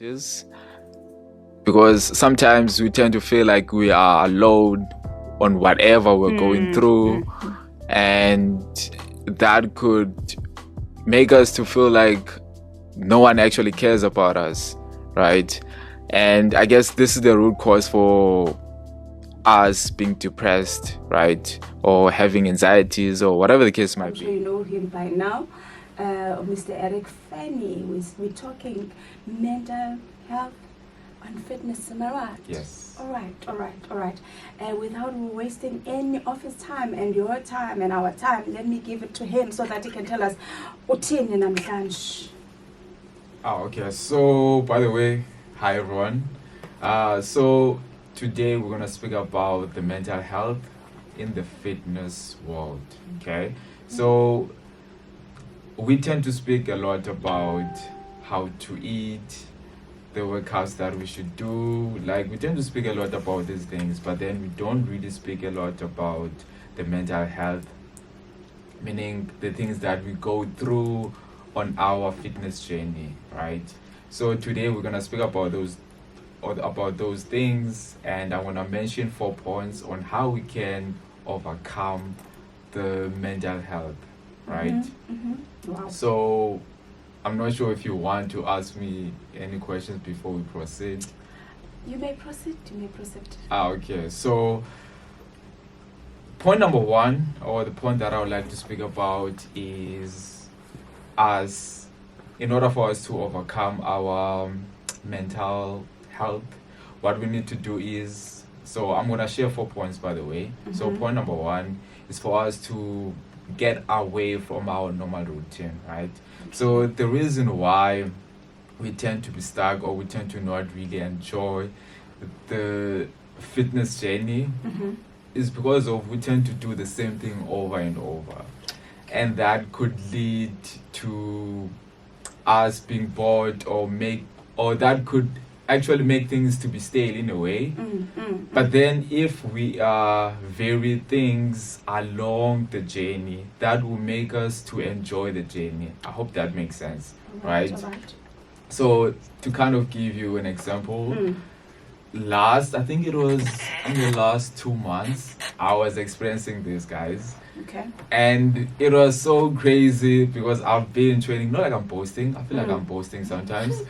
is because sometimes we tend to feel like we are alone on whatever we're going through, and that could make us to feel like no one actually cares about us, right? And I guess this is the root cause for us being depressed, right? Or having anxieties or whatever the case might I'm be. sure you know him by now, Mr. Eric Feni. We're talking mental health and fitness, am I right? Yes. All right. Without wasting any of his time and your time and our time, let me give it to him so that he can tell us uthini namhlanje. Oh, okay. So, by the way, hi everyone. So today we're gonna speak about the mental health in the fitness world. Okay. So we tend to speak a lot about how to eat, the workouts that we should do. Like we tend to speak a lot about these things, but then we don't really speak a lot about the mental health, meaning the things that we go through on our fitness journey, right? So today we're gonna speak about those things, and I wanna mention 4 points on how we can overcome the mental health, right? Wow. So I'm not sure if you want to ask me any questions before we proceed. You may proceed. Okay. So point number one, or the point that I would like to speak about, is us, in order for us to overcome our mental health, what we need to do is, so I'm going to share 4 points, by the way. So point number one is for us to get away from our normal routine, right? So the reason why we tend to be stuck, or we tend to not really enjoy the fitness journey, is because of we tend to do the same thing over and over, and that could lead to us being bored, or that could actually make things to be stale in a way. But then if we vary things along the journey, that will make us to enjoy the journey. I hope that makes sense, right? All right. So to kind of give you an example, I think it was in the last 2 months, I was experiencing this, guys. Okay. And it was so crazy because I've been training, not like I'm boasting, I feel like I'm boasting sometimes,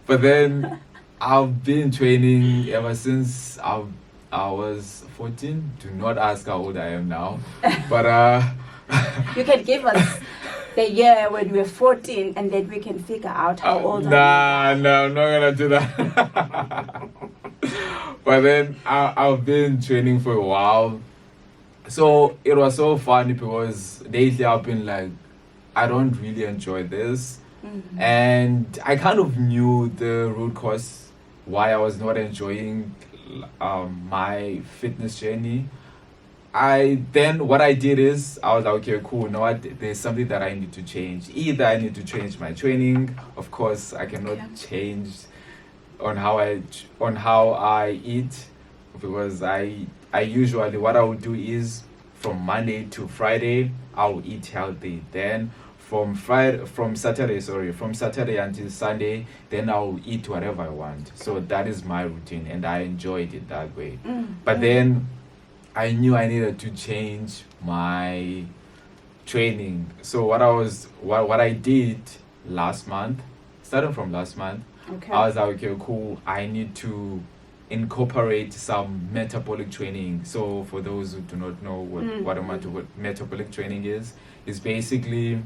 but then I've been training ever since I was 14. Do not ask how old I am now, but You can give us the year when we're 14, and then we can figure out how old no, I'm not gonna do that. But then I've been training for a while, so it was so funny because lately I've been like, I don't really enjoy this, and I kind of knew the root cause why I was not enjoying my fitness journey. What I did is I was like, okay, cool. Now there's something that I need to change. Either I need to change my training. Of course, I cannot change on how I eat, because I usually, what I would do is from Monday to Friday I'll eat healthy. Then from Saturday until Sunday, then I'll eat whatever I want. So that is my routine, and I enjoyed it that way. But then I knew I needed to change my training. So what I did last month, starting from last month, Okay. I was like, okay, cool. I need to incorporate some metabolic training. So for those who do not know what metabolic training is basically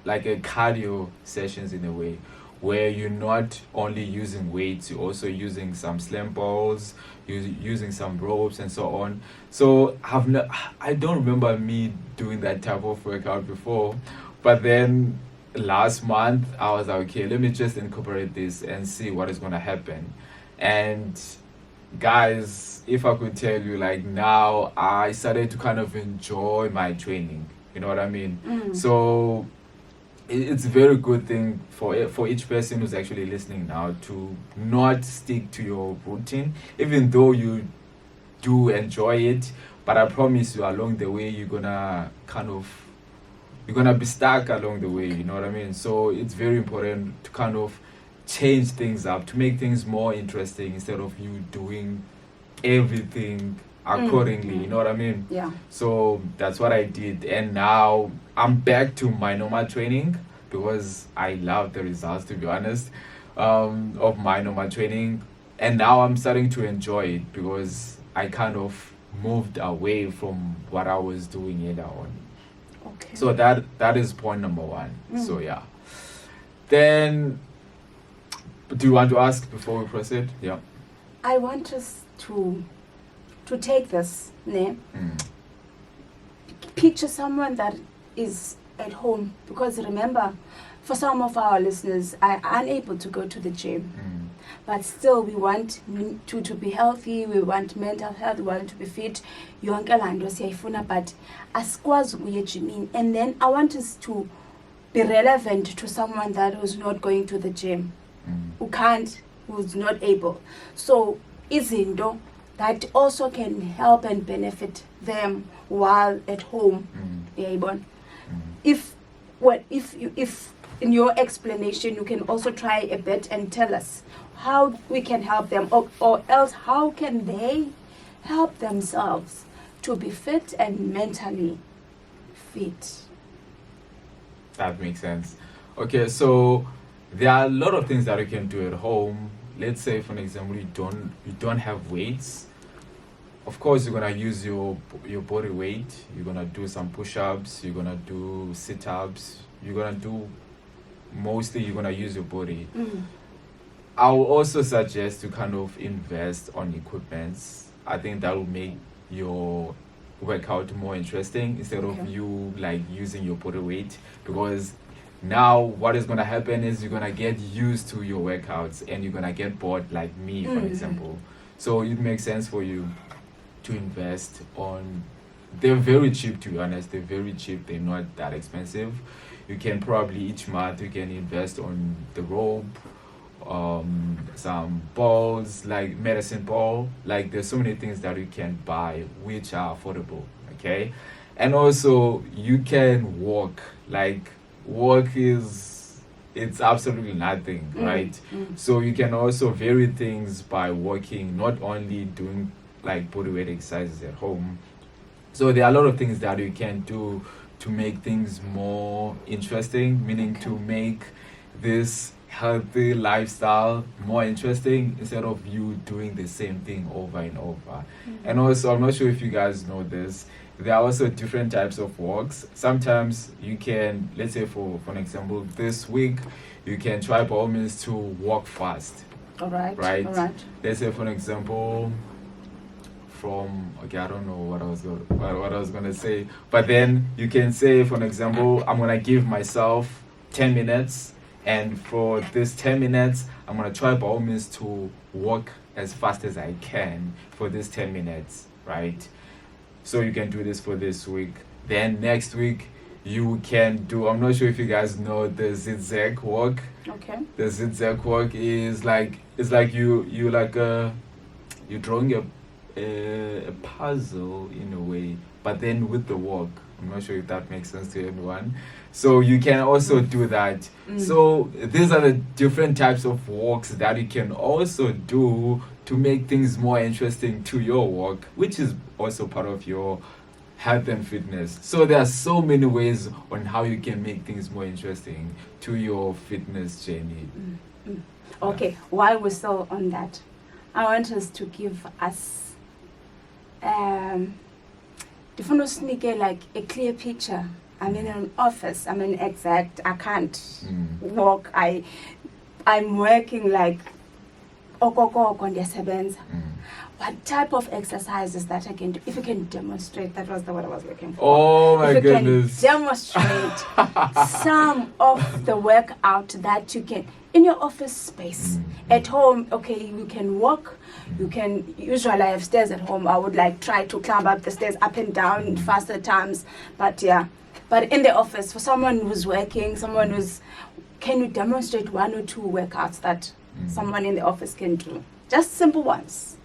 like a cardio sessions in a way, where you're not only using weights, you're also using some slam balls, using some ropes and so on. So I don't remember me doing that type of workout before, but then last month I was like, okay, let me just incorporate this and see what is going to happen. And guys, if I could tell you, like, now I started to kind of enjoy my training, you know what I mean? So it's a very good thing for each person who's actually listening now to not stick to your routine, even though you do enjoy it. But I promise you, along the way, you're gonna be stuck along the way, you know what I mean? So it's very important to kind of change things up, to make things more interesting instead of you doing everything accordingly. You know what I mean? Yeah. So that's what I did, and now I'm back to my normal training because I love the results, to be honest, of my normal training, and now I'm starting to enjoy it because I kind of moved away from what I was doing earlier on. Okay. So that is point number one. So yeah. Then, do you want to ask before we proceed? Yeah. I want us to take this, ne? Picture someone that is at home, because remember, for some of our listeners are unable to go to the gym, but still we want to be healthy, we want mental health, we want to be fit, yonke laa nto siyayifuna, but asikwazi ukuya ejimini. And then I want us to be relevant to someone that was not going to the gym, who can't, who's not able. So izinto that also can help and benefit them while at home. If in your explanation you can also try a bit and tell us how we can help them, or else how can they help themselves to be fit and mentally fit. That makes sense. Okay, so there are a lot of things that you can do at home. Let's say, for example, you don't have weights. Of course, you're gonna use your body weight. You're gonna do some push-ups. You're gonna do sit-ups. You're gonna use your body. I will also suggest to kind of invest on equipments. I think that will make your workout more interesting instead of you like using your body weight, because now what is going to happen is you're going to get used to your workouts and you're going to get bored, like me, for example. So it makes sense for you to invest on, they're very cheap, to be honest. They're very cheap. They're not that expensive. You can probably each month you can invest on the rope, some balls, like medicine ball. Like there's so many things that you can buy which are affordable. Okay, and also you can walk. Like it's absolutely nothing, right? So you can also vary things by walking, not only doing like bodyweight exercises at home. So there are a lot of things that you can do to make things more interesting, meaning to make this healthy lifestyle more interesting instead of you doing the same thing over and over. And also, I'm not sure if you guys know this, there are also different types of walks. Sometimes you can, let's say for an example, this week you can try by all means to walk fast. All right. Let's say for an example, I don't know what I was gonna say, but then you can say, for an example, I'm gonna give myself 10 minutes, and for this 10 minutes I'm gonna try by all means to walk as fast as I can for this 10 minutes, right? So you can do this for this week. Then next week you can do, I'm not sure if you guys know the zigzag walk. Okay. The zigzag walk is like, it's like you're drawing a puzzle in a way, but then with the walk. I'm not sure if that makes sense to anyone. So you can also do that. So these are the different types of walks that you can also do to make things more interesting to your walk, which is also part of your health and fitness. So there are so many ways on how you can make things more interesting to your fitness journey. Okay, while we're still on that, I want us to give us like a clear picture. I'm in an office, I'm an exec, I can't walk, I'm working like what type of exercises that I can do? If you can demonstrate, that was the word I was looking for. Oh my goodness. If you can demonstrate some of the workout that you can in your office space. At home, okay, you can walk, you can, usually I have stairs at home, I would like try to climb up the stairs up and down in faster times, but in the office, for someone who's working, can you demonstrate one or two workouts that someone in the office can do? Just simple ones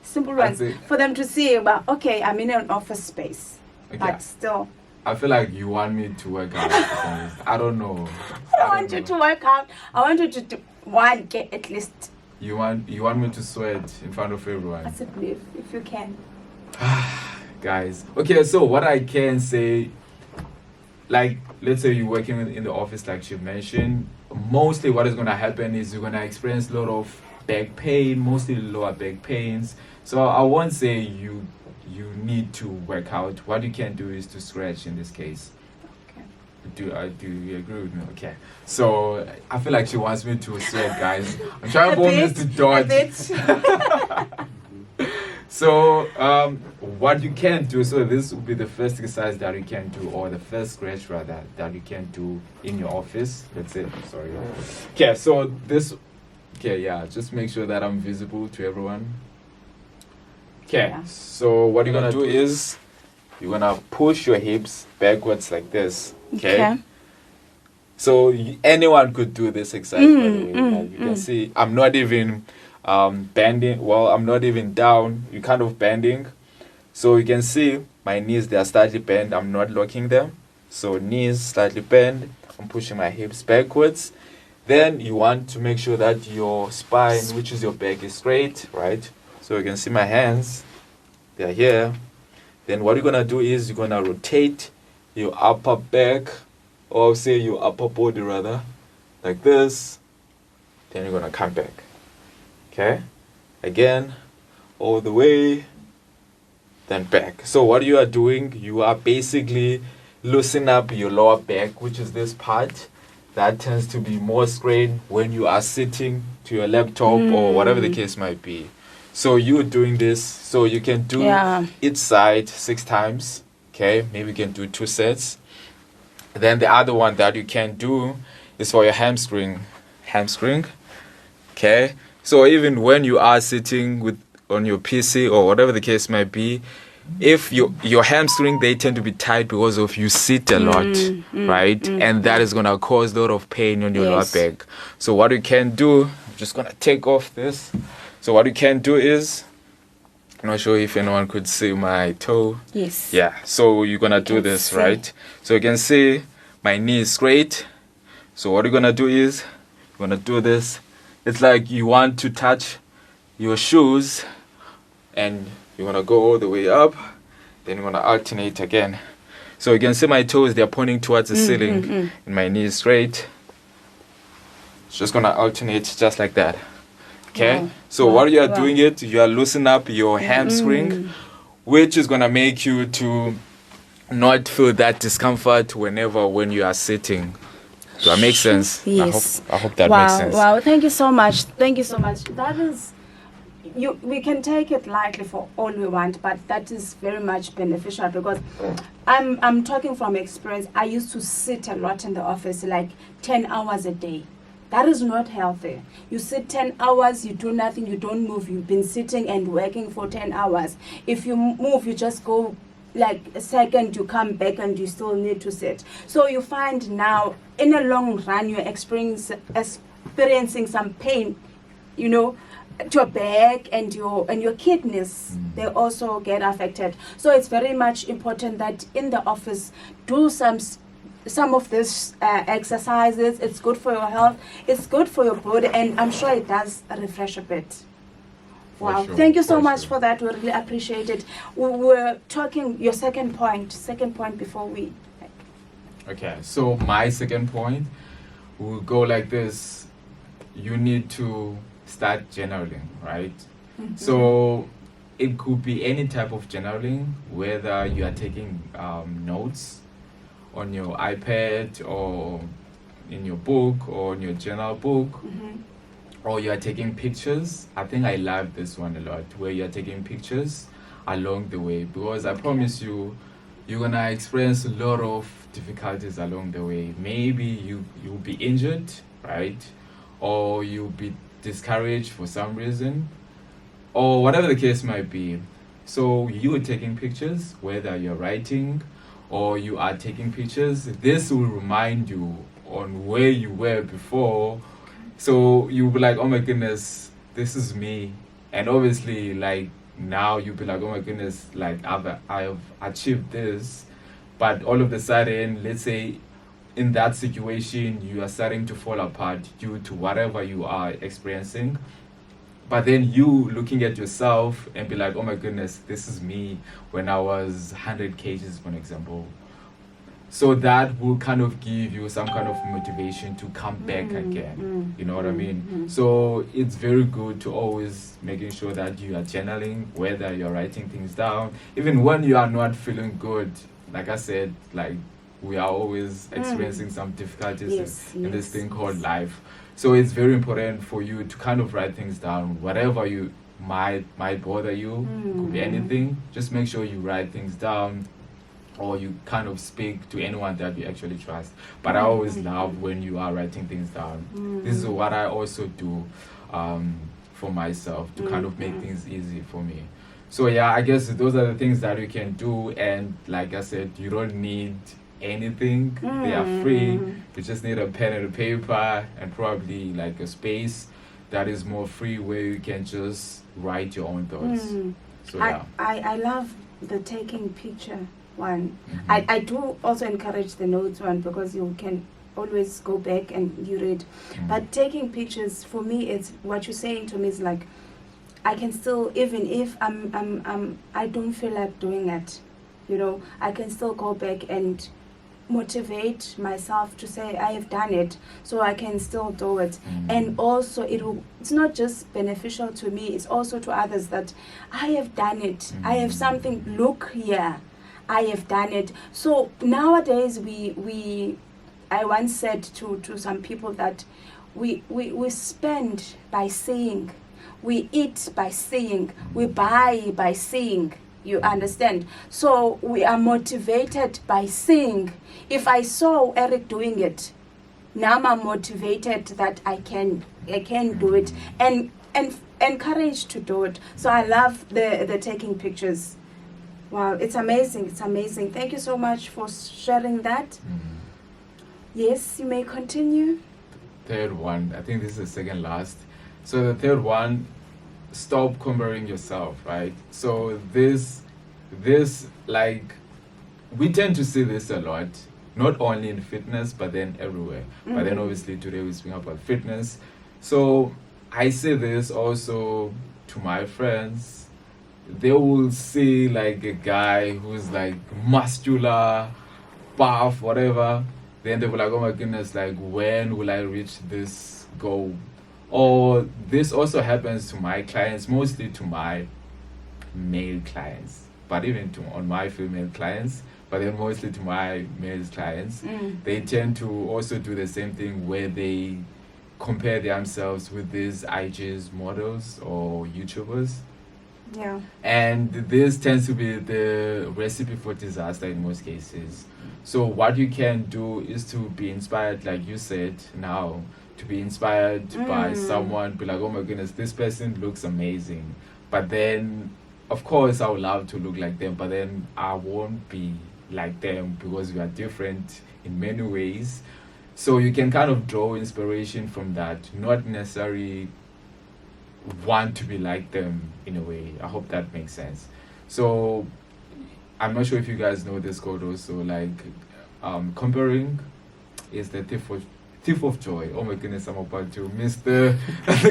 for them to see about, okay, I'm in an office space, but still I feel like you want me to work out for some reason. I don't know. I want you to work out. I want you to do one K at least. You want me to sweat in front of everyone. Possibly, if you can. Guys. Okay, so what I can say, like, let's say you're working in the office, like she mentioned, mostly what is going to happen is you're going to experience a lot of back pain, mostly lower back pains. So I won't say you need to work out. What you can do is to stretch in this case. Okay. Do you agree with me? Okay. So I feel like she wants me to sweat, guys. I'm trying my best to dodge. So what you can do, so this will be the first exercise that you can do, or the first stretch rather, that you can do in your office. Let's say, sorry. Okay, so this, okay, yeah, just make sure that I'm visible to everyone. Okay, Yeah. so what you're gonna do is you're gonna push your hips backwards like this. Okay. So anyone could do this exercise, by the way. Like you can see, I'm not even bending. Well, I'm not even down. You're kind of bending. So you can see my knees, they are slightly bent. I'm not locking them. So knees slightly bent. I'm pushing my hips backwards. Then you want to make sure that your spine, which is your back, is straight, right? So you can see my hands. They're here. Then what you're going to do is you're going to rotate your upper back, or say your upper body rather, like this. Then you're going to come back. Okay? Again, all the way, then back. So what you are doing, you are basically loosening up your lower back, which is this part that tends to be more strained when you are sitting to your laptop or whatever the case might be. So you're doing this, so you can do each side 6 times. Okay, maybe you can do 2 sets. Then the other one that you can do is for your hamstring. Okay, so even when you are sitting on your PC or whatever the case might be, if your hamstring, they tend to be tight because of you sit a lot, right? And that is gonna cause a lot of pain on your lower back. So what you can do, I'm just gonna take off this. So what you can do is, I'm not sure if anyone could see my toe. Yes. Yeah, so you're gonna do this, see. right? So you can see my knee is straight. So what you're gonna do is, you're gonna do this. It's like you want to touch your shoes, and you're gonna go all the way up, then you're gonna alternate again. So you can see my toes, they're pointing towards the ceiling, and my knee is straight. It's just gonna alternate just like that. Okay, so while you are doing it, you are loosening up your hamstring, which is gonna make you to not feel that discomfort when you are sitting. Does that make sense? Yes. I hope that makes sense. Wow, thank you so much. That is, we can take it lightly for all we want, but that is very much beneficial, because I'm talking from experience. I used to sit a lot in the office, like 10 hours a day. That is not healthy. You sit 10 hours, you do nothing, you don't move. You've been sitting and working for 10 hours. If you move, you just go like a second, you come back and you still need to sit. So you find now, in a long run, you're experiencing some pain, to your back and your kidneys. They also get affected. So it's very much important that in the office, do some of these exercises. It's good for your health, it's good for your body, and I'm sure it does refresh a bit. Wow, sure, thank you so for much sure. for that. We really appreciate it. We were talking your second point before we... Okay, so my second point will go like this. You need to start journaling, right? So it could be any type of journaling, whether you are taking notes on your iPad or in your book or in your journal book, or you are taking pictures. I think I love this one a lot, where you are taking pictures along the way, because I promise you, you're gonna experience a lot of difficulties along the way. Maybe you'll be injured, right? Or you'll be discouraged for some reason, or whatever the case might be. So you are taking pictures, whether you're writing or you are taking pictures, this will remind you on where you were before. So you'll be like, oh my goodness, this is me. And obviously, like, now you'll be like, oh my goodness, like I've achieved this. but all of a sudden, let's say in that situation, you are starting to fall apart due to whatever you are experiencing. But then you looking at yourself and be like, oh my goodness, this is me when I was 100 kgs, for an example. So that will kind of give you some kind of motivation to come back again. You know what I mean? So it's very good to always making sure that you are channeling, whether you're writing things down, even when you are not feeling good. Like I said, like we are always experiencing some difficulties in this thing called life. So it's very important for you to kind of write things down, whatever you might bother you, could be anything. Just make sure you write things down, or you kind of speak to anyone that you actually trust. But I always love when you are writing things down. This is what I also do for myself to kind of make things easy for me. So yeah, I guess those are the things that you can do. And like I said, you don't need anything. They are free. You just need a pen and a paper and probably like a space that is more free where you can just write your own thoughts. So yeah. I love the taking picture one. I do also encourage the notes one, because you can always go back and you read. But taking pictures, for me, it's what you're saying to me is like, I can still, even if I don't feel like doing it, you know, I can still go back and motivate myself to say I have done it, so I can still do it. And also it's not just beneficial to me, it's also to others that I have done it. I have something, look here, I have done it. So nowadays I once said to some people that we spend by seeing, we eat by seeing, we buy by seeing. You understand? So we are motivated by seeing. If I saw Eric doing it, now I'm motivated that I can do it, and encouraged to do it. So I love the taking pictures. Wow, it's amazing. It's amazing. Thank you so much for sharing that. Yes, you may continue. Third one, I think this is the second last. So the third one, stop comparing yourself, right? So this like, we tend to see this a lot, not only in fitness but then everywhere. But then obviously today we speak about fitness. So I say this also to my friends. They will see like a guy who's like muscular, buff, whatever. Then they will like, oh my goodness, like when will I reach this goal? Or this also happens to my clients, mostly to my male clients, but even on my female clients, but then mostly to my male clients. They tend to also do the same thing where they compare themselves with these IGs models or YouTubers. Yeah. And this tends to be the recipe for disaster in most cases. So what you can do is to be inspired, like you said now, to be inspired by someone, be like, oh my goodness, this person looks amazing. But then, of course, I would love to look like them, but then I won't be like them because we are different in many ways. So you can kind of draw inspiration from that, not necessarily want to be like them in a way. I hope that makes sense. So I'm not sure if you guys know this quote also, like comparing is the thief of joy. Oh my goodness, I'm about to miss the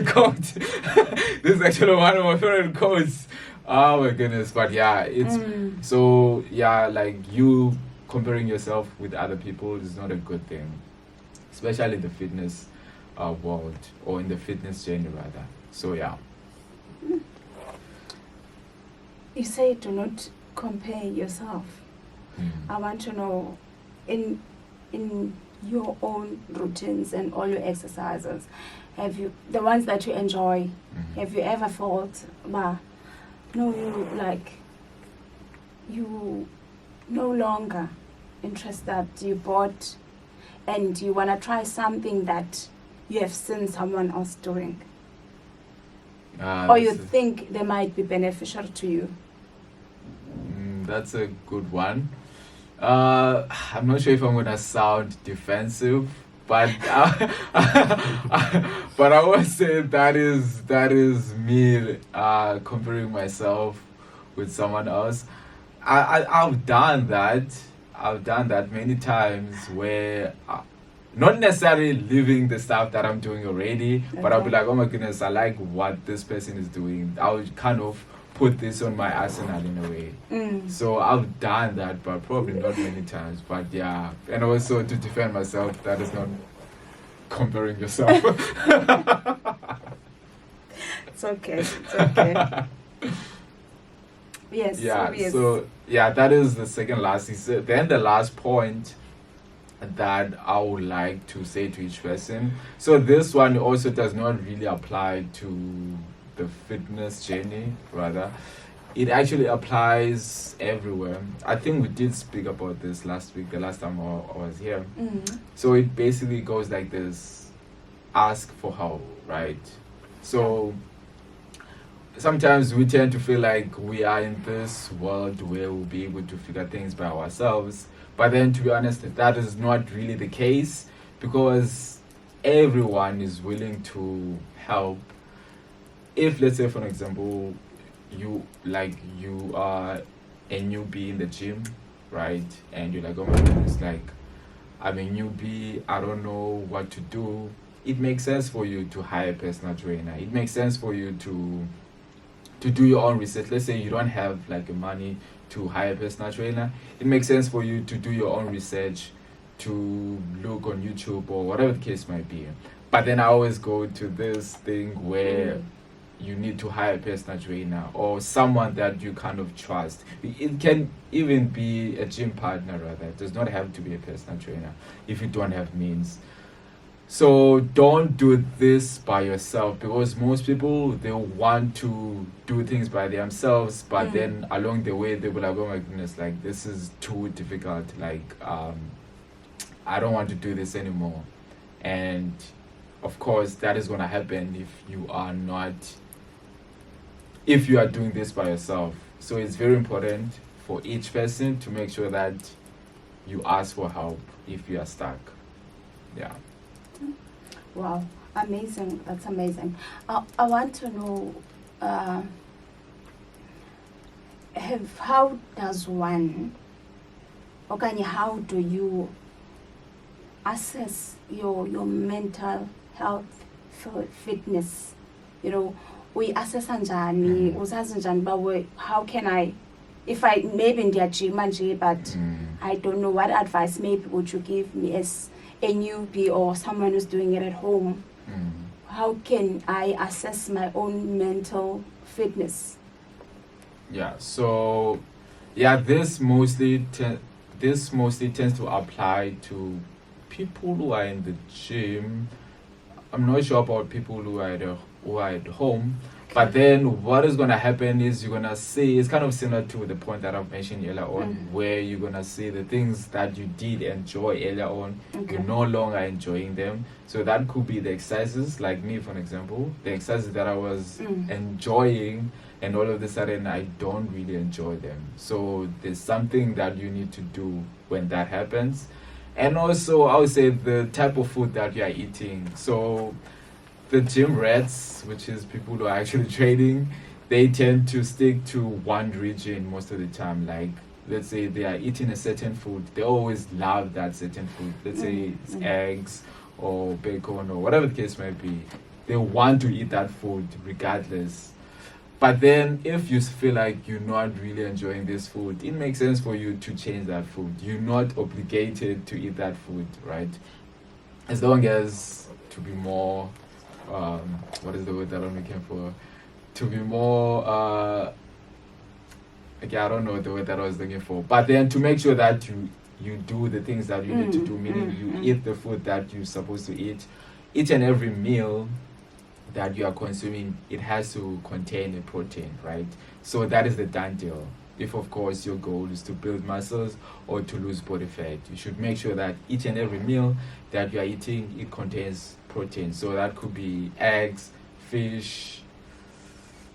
quote. This is actually one of my favorite quotes. Oh my goodness. But yeah, it's so yeah, like you comparing yourself with other people is not a good thing, especially in the fitness world, or in the fitness journey rather. So yeah. You say do not compare yourself. I want to know, in your own routines and all your exercises, have you, the ones that you enjoy, have you ever felt, you no longer interested, you bought and you want to try something that you have seen someone else doing, or you think they might be beneficial to you? That's a good one. I'm not sure if I'm gonna sound defensive, but but I would say that is me comparing myself with someone else. I've done that. I've done that many times where not necessarily living the stuff that I'm doing already, but I'll be Okay. like, oh my goodness, I like what this person is doing. I'll kind of put this on my arsenal in a way. So I've done that, but probably not many times. But yeah, and also to defend myself, that is not comparing yourself. It's okay. It's okay. Yes. Yeah, Yes. so yeah, that is the second last. Then the last point that I would like to say to each person. So this one also does not really apply to the fitness journey, rather. It actually applies everywhere. I think we did speak about this last week, the last time I was here. So it basically goes like this: ask for help, right? So sometimes we tend to feel like we are in this world where we'll be able to figure things by ourselves. But then, to be honest, that is not really the case, because everyone is willing to help. If, let's say, for example, you are a newbie in the gym, right? And you're like, oh my goodness, like, I'm a newbie, I don't know what to do. It makes sense for you to hire a personal trainer. It makes sense for you to do your own research. Let's say you don't have like the money to hire a personal trainer. It makes sense for you to do your own research, to look on YouTube or whatever the case might be. But then I always go to this thing where you need to hire a personal trainer or someone that you kind of trust. It can even be a gym partner, rather. It does not have to be a personal trainer if you don't have means. So don't do this by yourself, because most people, they want to do things by themselves, but then along the way they'll be like, oh my goodness, like this is too difficult, like I don't want to do this anymore. And of course that is going to happen if you are doing this by yourself. So it's very important for each person to make sure that you ask for help if you are stuck. Yeah. Wow, amazing. That's amazing. I want to know, how does one, okay, how do you assess your mental health fitness? You know, we assess njani, uzazi njani bawe, how can I, if I maybe in their gym but I don't know, what advice maybe would you give me as a newbie or someone who's doing it at home? How can I assess my own mental fitness? Yeah, so yeah, this mostly tends to apply to people who are in the gym. I'm not sure about people who are at home. But then what is going to happen is you're going to see, it's kind of similar to the point that I've mentioned earlier on, where you're going to see the things that you did enjoy earlier on, you're no longer enjoying them. So that could be the exercises, like me, for example, the exercises that I was enjoying, and all of a sudden I don't really enjoy them. So there's something that you need to do when that happens. And also, I would say the type of food that you are eating. So the gym rats, which is people who are actually training, they tend to stick to one region most of the time. Like, let's say they are eating a certain food, they always love that certain food. Let's say it's eggs or bacon or whatever the case might be. They want to eat that food regardless. But then if you feel like you're not really enjoying this food, it makes sense for you to change that food. You're not obligated to eat that food, right? As long as to be more what is the word that I'm looking for? To be more, okay, I don't know the word that I was looking for. But then to make sure that you do the things that you need to do, meaning you eat the food that you're supposed to eat. Each and every meal that you are consuming, it has to contain a protein, right? So that is the done deal. If, of course, your goal is to build muscles or to lose body fat, you should make sure that each and every meal that you are eating, it contains protein. So that could be eggs, fish,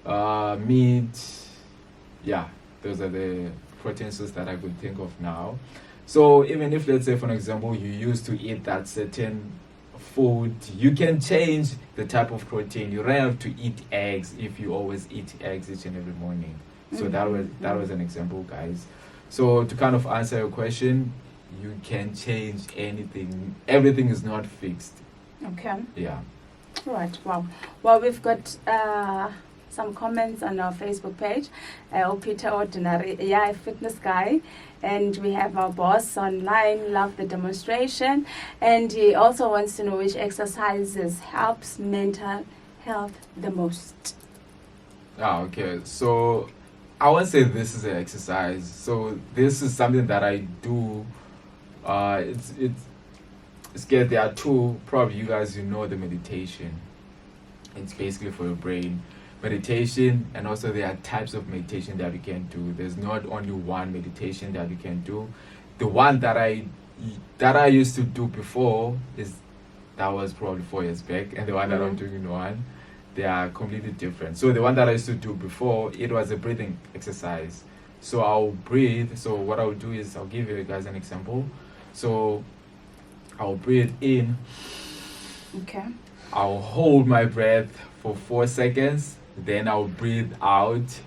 meat. Yeah, those are the protein sources that I could think of now. So even if, let's say, for example, you used to eat that certain food, you can change the type of protein. You don't have to eat eggs if you always eat eggs each and every morning. So that was an example, guys. So to kind of answer your question, you can change anything. Everything is not fixed. Okay. Yeah. All right. Wow. Well, we've got some comments on our Facebook page. Peter Ordinary, yeah, a fitness guy. And we have our boss online, love the demonstration. And he also wants to know which exercises helps mental health the most. Okay. So I won't say this is an exercise. So this is something that I do. It's good. There are two. Probably you guys, the meditation. It's basically for your brain. Meditation, and also there are types of meditation that you can do. There's not only one meditation that you can do. The one that I used to do before that was probably 4 years back, and the one that I'm doing now, they are completely different. So the one that I used to do before, it was a breathing exercise. So I'll breathe. So what I'll do is I'll give you guys an example. So I'll breathe in. Okay. I'll hold my breath for 4 seconds. Then I'll breathe out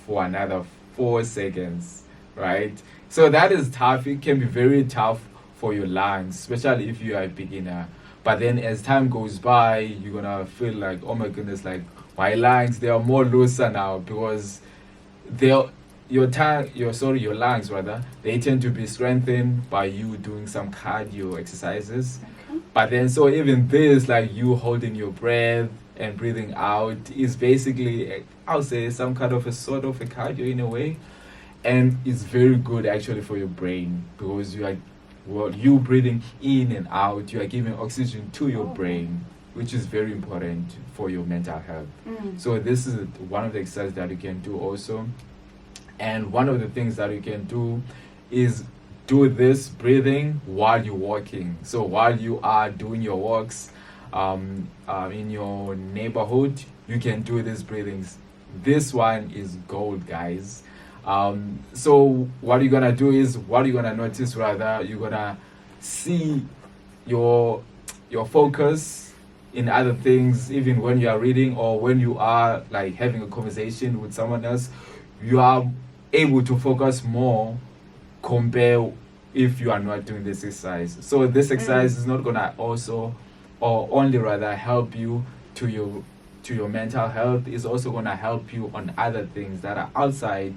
for another 4 seconds, right? So that is tough. It can be very tough for your lungs, especially if you are a beginner. But then as time goes by, you're gonna feel like, oh my goodness, like my lungs, they are more looser now, because your lungs rather, they tend to be strengthened by you doing some cardio exercises. Okay. But then, so even this, like you holding your breath and breathing out, is basically, I'll say, some kind of a sort of a cardio in a way. And it's very good actually for your brain, because you breathing in and out, you are giving oxygen to your brain, which is very important for your mental health. So this is one of the exercises that you can do also. And one of the things that you can do is do this breathing while you're walking. So while you are doing your walks in your neighborhood, you can do these breathings. This one is gold, guys. So what you're gonna do is, what you're gonna notice rather, you're gonna see your focus in other things, even when you are reading or when you are like having a conversation with someone else. You are able to focus more compare if you are not doing this exercise. So this exercise is not gonna also, or only rather, help you to your mental health. It's also gonna help you on other things that are outside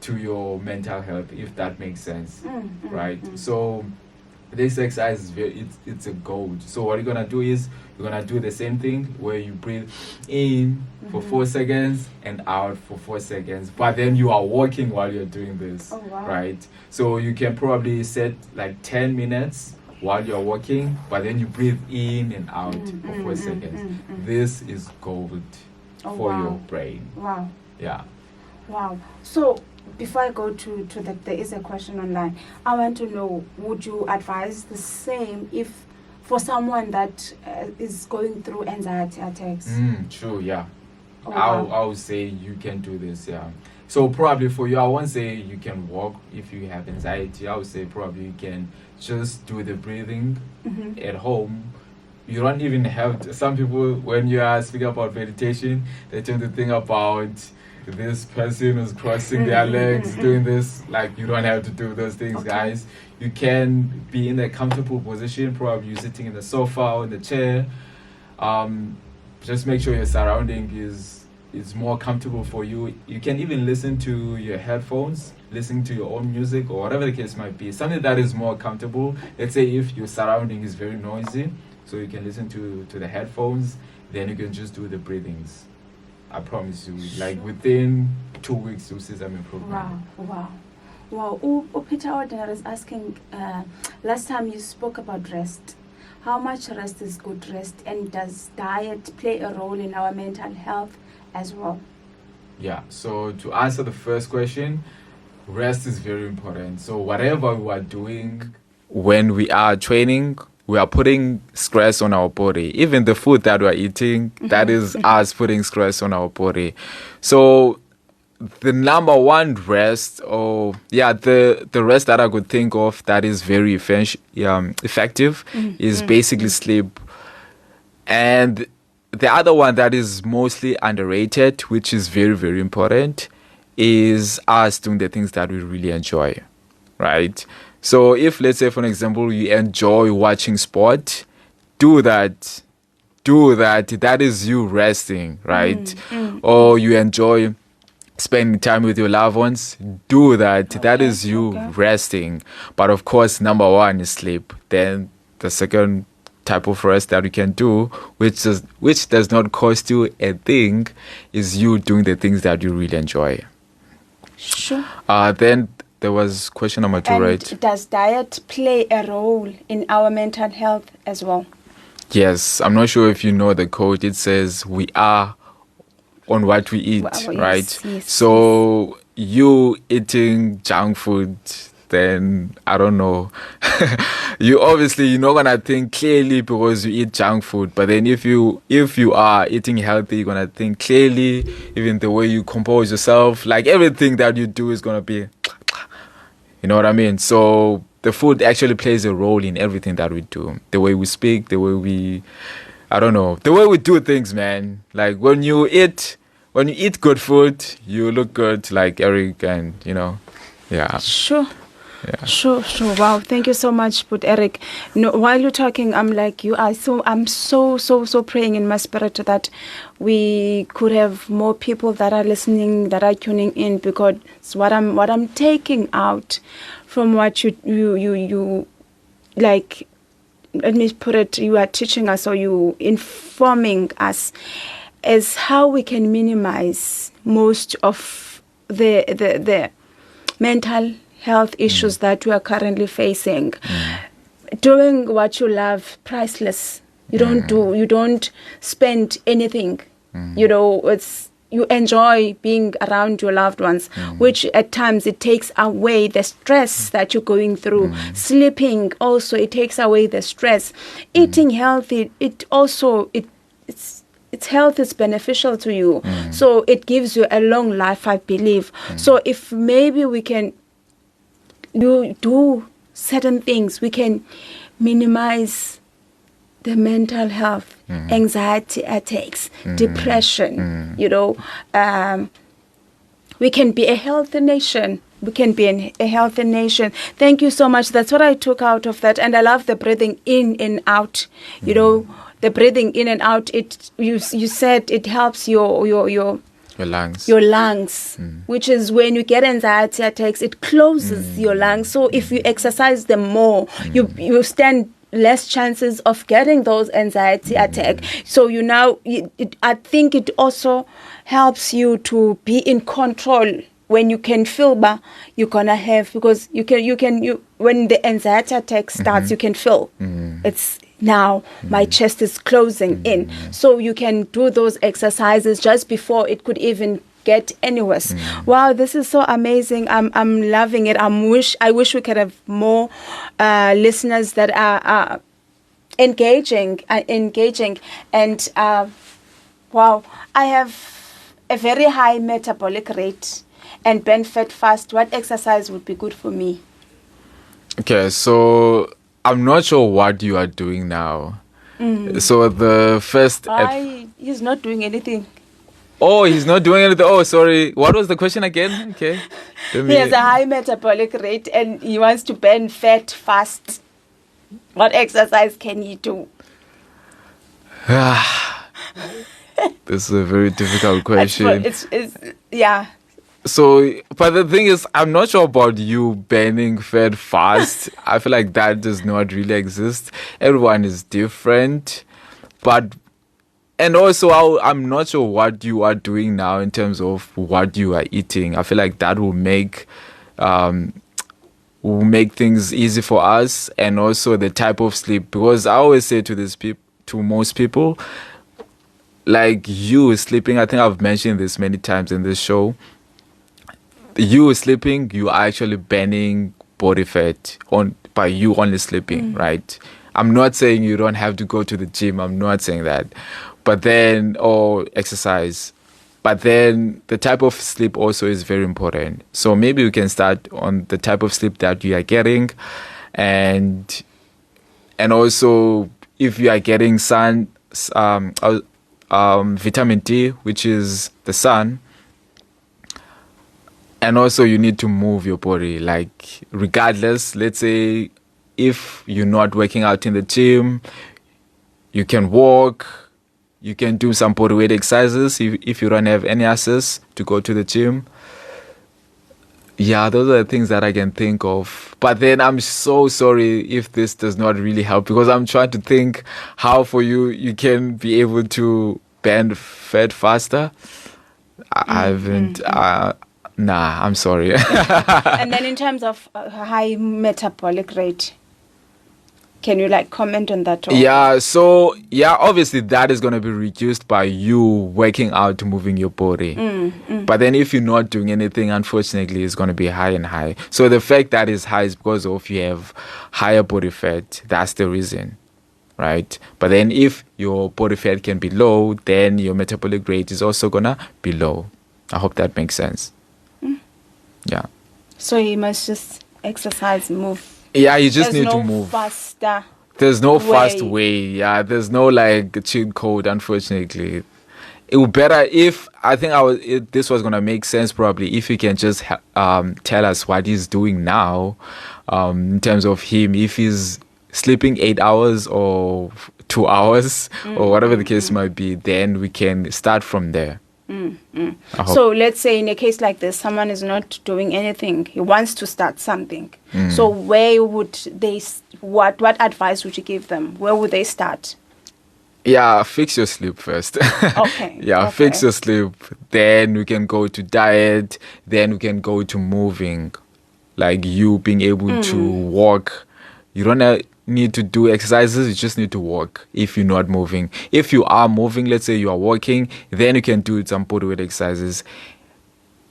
to your mental health, if that makes sense. Right? So this exercise is it's a gold. So what you're gonna do is you're gonna do the same thing where you breathe in for 4 seconds and out for 4 seconds, but then you are walking while you're doing this. Oh, wow. Right? So you can probably set like 10 minutes while you're walking, but then you breathe in and out for 4 seconds. This is gold for your brain. Wow. Yeah. Wow. So before I go to that, there is a question online. I want to know, would you advise the same if for someone that is going through anxiety attacks? True, yeah. Oh, wow. I would say you can do this, yeah. So probably for you, I won't say you can walk if you have anxiety. I would say probably you can just do the breathing at home. You don't even have to, some people, when you are speaking about meditation, they tend to think about this person who's crossing their legs, doing this. Like, you don't have to do those things, guys. You can be in a comfortable position, probably you're sitting in the sofa or in the chair. Just make sure your surrounding is more comfortable for you. You can even listen to your headphones, listen to your own music, or whatever the case might be. Something that is more comfortable. Let's say if your surrounding is very noisy, so you can listen to the headphones, then you can just do the breathings. I promise you, like within 2 weeks, you'll see some improvement. Wow. Peter Ordinary is asking, last time you spoke about rest. How much rest is good rest, and does diet play a role in our mental health as well? Yeah, so to answer the first question, rest is very important. So whatever we are doing when we are training, we are putting stress on our body. Even the food that we are eating, that is us putting stress on our body. So the number one rest, the rest that I could think of that is very effective is basically sleep. And the other one that is mostly underrated, which is very, very important, is us doing the things that we really enjoy, right? So if, let's say, for an example, you enjoy watching sport, do that. Do that. That is you resting, right? Or you enjoy spending time with your loved ones, do that. That is you resting. But of course, number one is sleep. Then the second type of rest that you can do, which does not cost you a thing, is you doing the things that you really enjoy. Sure. Then there was question number 2, And right? does diet play a role in our mental health as well? Yes, I'm not sure if you know the quote. It says we are on what we eat, Well, right? yes, So you eating junk food, then I don't know. You're not gonna think clearly because you eat junk food. But then if you are eating healthy, you're gonna think clearly. Even the way you compose yourself, like everything that you do is gonna be, you know what I mean? So the food actually plays a role in everything that we do. The way we speak, the way we, I don't know, the way we do things, man. Like when you eat good food, you look good, like Eric, and yeah. Sure. Yeah. Sure. Wow, thank you so much, but Eric. No, while you're talking, I'm so praying in my spirit that we could have more people that are listening, that are tuning in, because what I'm taking out from what you like. Let me put it. You are teaching us, or you informing us, is how we can minimize most of the mental health issues that we are currently facing. Doing what you love, priceless. You don't spend anything. You enjoy being around your loved ones, which at times it takes away the stress that you're going through. Sleeping also, it takes away the stress. Eating healthy, its health is beneficial to you. So it gives you a long life, I believe. So if maybe we can do certain things, we can minimize the mental health, anxiety attacks, depression. We can be a healthy nation. A healthy nation. Thank you so much. That's what I took out of that. And I love the breathing in and out. The breathing in and out, you said it helps your lungs, which is when you get anxiety attacks, it closes your lungs. So if you exercise them more, you stand less chances of getting those anxiety attacks. So I think it also helps you to be in control. When you can feel you're gonna have, because you when the anxiety attack starts, you can feel it's now my chest is closing in. So you can do those exercises just before it could even get anywhere. Wow, this is so amazing. I'm loving it. I wish we could have more listeners that are engaging. And wow, I have a very high metabolic rate and burn fat fast. What exercise would be good for me? Okay, so I'm not sure what you are doing now. So the first... he's not doing anything. Oh, he's not doing anything. Oh, sorry. What was the question again? Okay. He has a high metabolic rate and he wants to burn fat fast. What exercise can he do? This is a very difficult question. Yeah. So, but the thing is, I'm not sure about you burning fat fast. I feel like that does not really exist. Everyone is different. And also, I'm not sure what you are doing now in terms of what you are eating. I feel like that will make things easy for us, and also the type of sleep. Because I always say to most people, like you sleeping, I think I've mentioned this many times in this show. You sleeping, you are actually burning body fat by you only sleeping, right? I'm not saying you don't have to go to the gym. I'm not saying that. Or exercise. But then the type of sleep also is very important. So maybe we can start on the type of sleep that you are getting, and also if you are getting vitamin D, which is the sun. And also you need to move your body, like regardless. Let's say if you're not working out in the gym, you can walk, you can do some body weight exercises if you don't have any access to go to the gym. Yeah, those are the things that I can think of. But then I'm so sorry if this does not really help, because I'm trying to think how for you can be able to burn fat faster. I haven't. Nah, I'm sorry. And then in terms of high metabolic rate, can you like comment on that? Yeah, so obviously that is going to be reduced by you working out, moving your body. But then if you're not doing anything, unfortunately, it's going to be high and high. So the fact that it's high is because of you have higher body fat. That's the reason, right? But then if your body fat can be low, then your metabolic rate is also going to be low. I hope that makes sense. Yeah. So you must just exercise, move. Yeah, you just There's need no to move. faster. There's no fast way. way. Yeah, there's no like cheat code, unfortunately. It would better if, I think this was gonna make sense probably if you can just tell us what he's doing now, in terms of him, if he's sleeping 8 hours or 2 hours or whatever the case might be, then we can start from there. So let's say in a case like this, someone is not doing anything. He wants to start something. So where would they? What advice would you give them? Where would they start? Yeah, fix your sleep first. Okay. Yeah, fix your sleep. Then we can go to diet. Then we can go to moving, like you being able to walk. You don't need to do exercises, you just need to walk if you're not moving. If you are moving, let's say you are walking, then you can do some body weight exercises.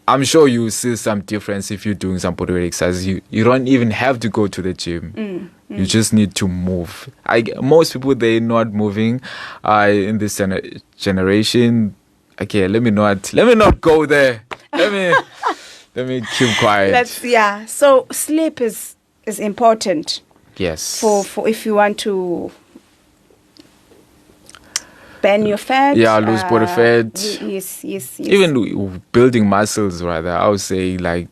I'm sure you see some difference if you're doing some body weight exercises. You don't even have to go to the gym. You just need to move. Most people, they're not moving in this generation. Okay, let me not go there. Let me keep quiet. So sleep is important. Yes. For if you want to burn your fat. Yeah, lose body fat. Yes. Even building muscles, rather. I would say, like,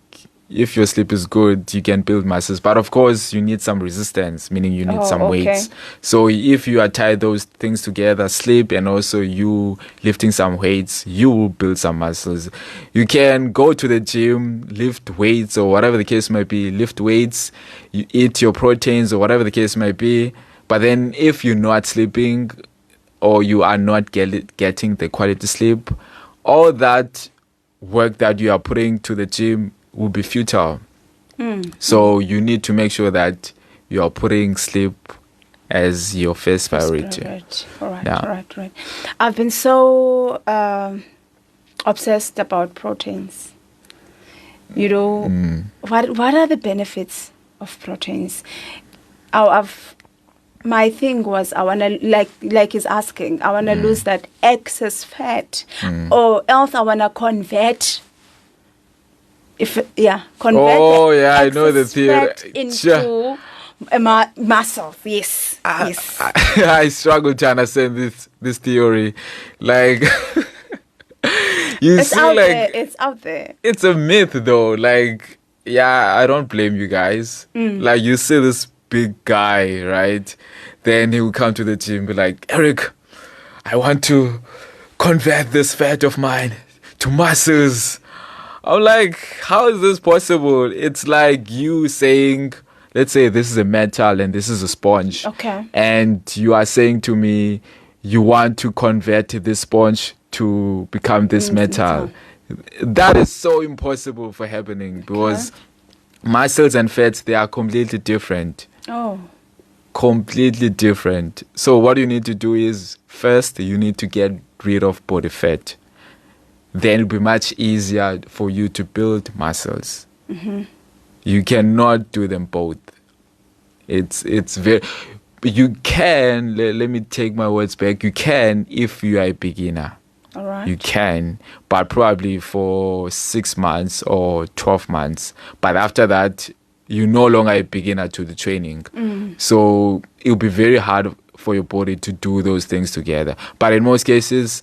if your sleep is good, you can build muscles. But of course, you need some resistance, meaning you need some weights. So if you tie those things together, sleep and also you lifting some weights, you will build some muscles. You can go to the gym, lift weights or whatever the case might be, lift weights, you eat your proteins or whatever the case might be. But then if you're not sleeping or you are not getting the quality sleep, all that work that you are putting to the gym will be futile. So you need to make sure that you are putting sleep as your first priority. All right. I've been so obsessed about proteins. You know, what are the benefits of proteins? My thing was, I wanna like he's asking, I wanna lose that excess fat, or else I wanna convert. I know the theory into muscle. Yes. I struggle to understand this theory. Like, it's out there. It's a myth, though. Like, yeah, I don't blame you guys. Like, you see this big guy, right? Then he will come to the gym and be like, Eric, I want to convert this fat of mine to muscles. I'm like, how is this possible? It's like you saying, let's say this is a metal and this is a sponge. Okay. And you are saying to me, you want to convert this sponge to become this metal. That is so impossible for happening because muscles and fats, they are completely different. Completely different. So what you need to do is, first, you need to get rid of body fat. Then it'll be much easier for you to build muscles. You cannot do them both. It's very... You can, let me take my words back, you can if you are a beginner. All right. You can, but probably for 6 months or 12 months. But after that, you're no longer a beginner to the training. So it'll be very hard for your body to do those things together. But in most cases,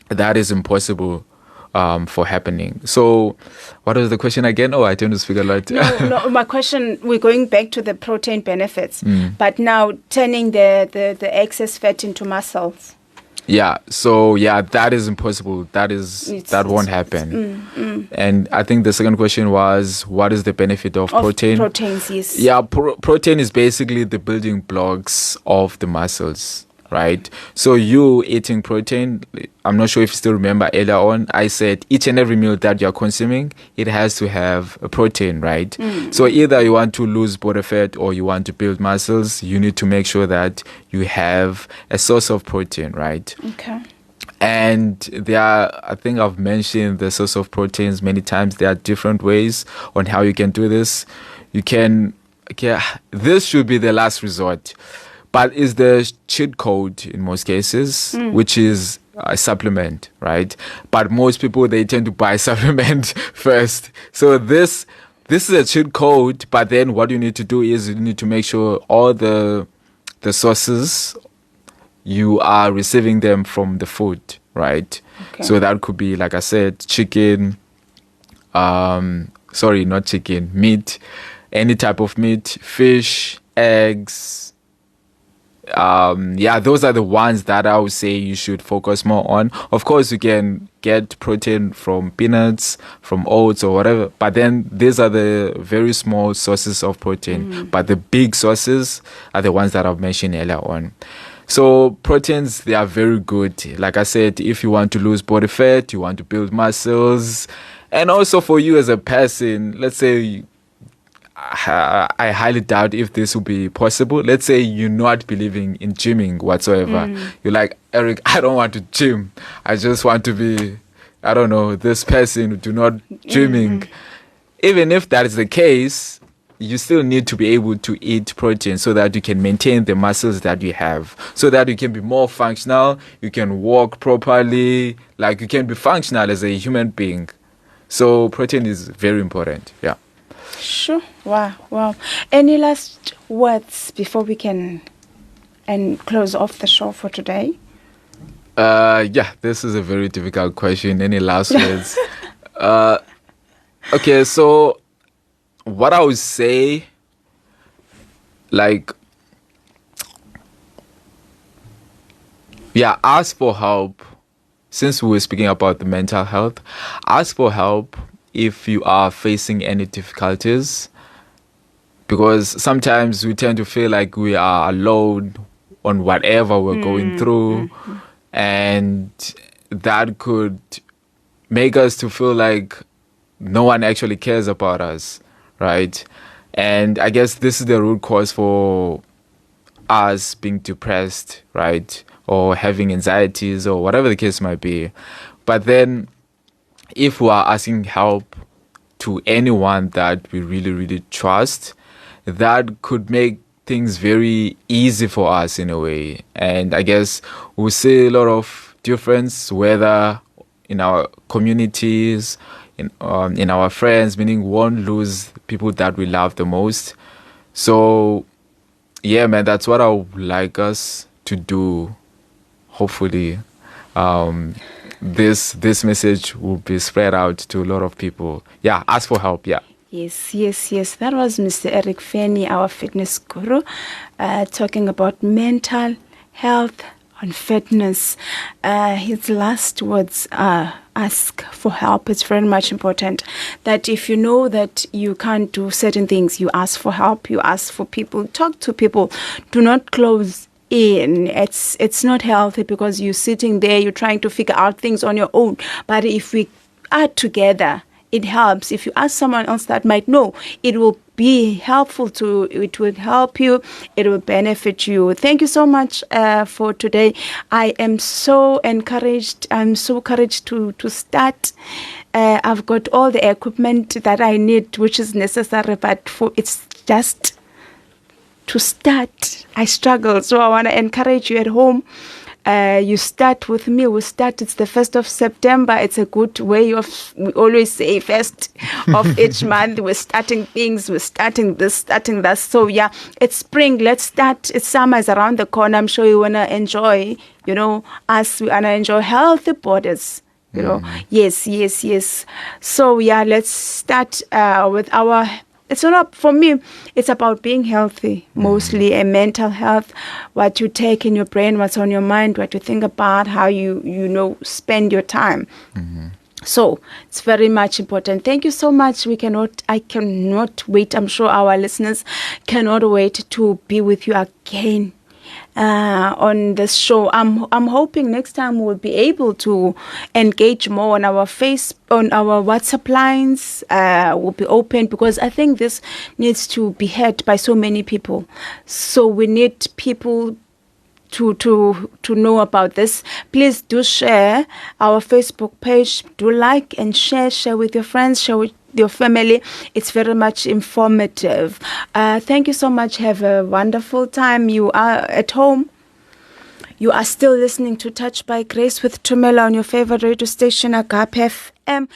that is impossible. for happening. So, what was the question again? Oh, I tend to speak a lot. No, my question, we're going back to the protein benefits, Mm. but now turning the excess fat into muscles. Yeah, so yeah, that is impossible. That won't happen. And I think the second question was, what is the benefit of protein? Proteins, yes. Yeah, protein is basically the building blocks of the muscles, right? So you eating protein, I'm not sure if you still remember earlier on, I said each and every meal that you're consuming, it has to have a protein, right? So either you want to lose body fat or you want to build muscles, you need to make sure that you have a source of protein, right? Okay. And I think I've mentioned the source of proteins many times. There are different ways on how you can do this. This should be the last resort, but is the cheat code in most cases, which is a supplement, right? But most people, they tend to buy supplement first. So this is a cheat code, but then what you need to do is you need to make sure all the sources, you are receiving them from the food, right? Okay. So that could be, like I said, chicken, not chicken, meat, any type of meat, fish, eggs. Those are the ones that I would say you should focus more on. Of course, you can get protein from peanuts, from oats or whatever, but then these are the very small sources of protein. But the big sources are the ones that I've mentioned earlier on. So proteins, they are very good. Like I said, if you want to lose body fat, you want to build muscles, and also for you as a person, let's say, I highly doubt if this will be possible. Let's say you're not believing in gymming whatsoever. You're like, Eric, I don't want to gym. I just want to be, I don't know, this person who do not gymming. Even if that is the case, you still need to be able to eat protein so that you can maintain the muscles that you have, so that you can be more functional, you can walk properly, like you can be functional as a human being. So protein is very important. Yeah. Sure. Wow. Any last words before we can close off the show for today? This is a very difficult question. Any last words? Okay, so what I would say, ask for help. Since we were speaking about the mental health, ask for help if you are facing any difficulties, because sometimes we tend to feel like we are alone on whatever we're going through, and that could make us to feel like no one actually cares about us, right? And I guess this is the root cause for us being depressed, right? Or having anxieties or whatever the case might be. But then if we are asking help to anyone that we really, really trust, that could make things very easy for us in a way. And I guess we'll see a lot of difference, whether in our communities, in our friends, meaning we won't lose people that we love the most. So, yeah, man, that's what I would like us to do. Hopefully, this message will be spread out to a lot of people. Yeah, ask for help. Yeah. Yes. That was Mr. Eric Feni, our fitness guru, talking about mental health and fitness. His last words are, ask for help. It's very much important that if you know that you can't do certain things, you ask for help, you ask for people, talk to people. Do not close in. It's not healthy because you're sitting there, you're trying to figure out things on your own. But if we are together, it helps. If you ask someone else that might know, it will be helpful it will help you, it will benefit you. Thank you so much for today. I am so encouraged. I'm so encouraged to start. I've got all the equipment that I need, which is necessary, but it's just to start. I struggle, so I want to encourage you at home. You start with me. We start. It's the 1st of September. It's a good way of, we always say, first of each month. We're starting things. We're starting this, starting that. So yeah, it's spring. Let's start. It's summer is around the corner. I'm sure you wanna enjoy. Us. We wanna enjoy healthy bodies. You know, yes. So yeah, let's start with our. It's not for me. It's about being healthy, mostly, and mental health. What you take in your brain, what's on your mind, what you think about, how you spend your time. So it's very much important. Thank you so much. I cannot wait. I'm sure our listeners cannot wait to be with you again on this show. I'm hoping next time we'll be able to engage more on our WhatsApp lines. Will be open, because I think this needs to be heard by so many people. So we need people to know about this. Please do share our Facebook page. Do like and share with your friends, share with your family. It's very much informative. Thank you so much. Have a wonderful time. You are at home. You are still listening to Touch by Grace with Tumela on your favorite radio station, Agape FM.